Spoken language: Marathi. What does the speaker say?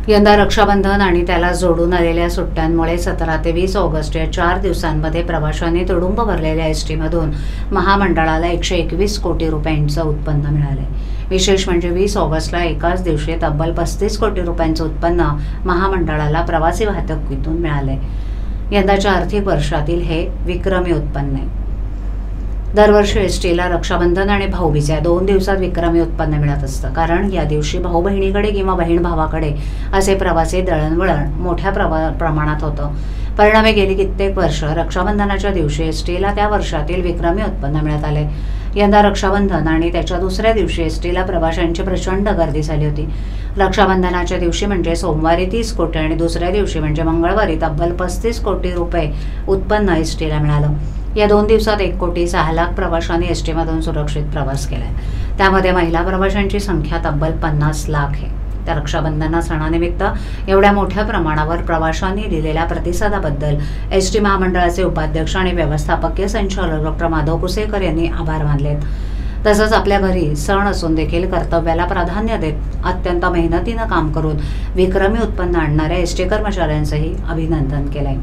यंदा रक्षाबंधन आणि त्याला जोडून आलेल्या सुट्ट्यांमुळे 17 ते 20 ऑगस्ट या 4 दिवसांमध्ये प्रवाशांनी तुडुंब भरलेल्या एसटीमधून महामंडळाला 121 कोटी रुपयांचं उत्पन्न मिळाले। विशेष म्हणजे 20 ऑगस्टला एकाच दिवशी तब्बल 35 कोटी रुपयांचं उत्पन्न महामंडळाला प्रवासी वाहतुकीतून मिळाले। यंदाच्या आर्थिक वर्षातील हे विक्रमी उत्पन्न आहे। दरवर्षी एसटीला रक्षाबंधन आणि भाऊबीज या 2 दिवसात विक्रमी उत्पन्न मिळत असतं, कारण या दिवशी भाऊ बहिणीकडे किंवा बहीण भावाकडे असे प्रवासी दळणवळण मोठ्या प्रमाणात होतं। परिणामी गेली कित्येक वर्ष रक्षाबंधनाच्या दिवशी एसटीला त्या वर्षातील विक्रमी उत्पन्न मिळत आले। यंदा रक्षाबंधन आणि त्याच्या दुसऱ्या दिवशी एसटीला प्रवाशांची प्रचंड गर्दी झाली होती। रक्षाबंधनाच्या दिवशी म्हणजे सोमवारी 30 कोटी आणि दुसऱ्या दिवशी म्हणजे मंगळवारी तब्बल 35 कोटी रुपये उत्पन्न एसटीला मिळालं। या 2 दिवसात 1 कोटी 6 लाख प्रवाशांनी एसटीमधून सुरक्षित प्रवास केलाय। त्यामध्ये महिला प्रवाशांची संख्या तब्बल 50 लाख आहे। त्या रक्षाबंधन सणानिमित्त एवढ्या मोठ्या प्रमाणावर प्रवाशांनी दिलेल्या प्रतिसादाबद्दल एसटी महामंडळाचे उपाध्यक्ष आणि व्यवस्थापकीय संचालक डॉ. माधव कुसेकर यांनी आभार मानलेत। तसंच आपल्या घरी सण असून देखील कर्तव्याला प्राधान्य देत अत्यंत मेहनतीनं काम करून विक्रमी उत्पन्न आणणाऱ्या एसटी कर्मचाऱ्यांचंही अभिनंदन केलंय।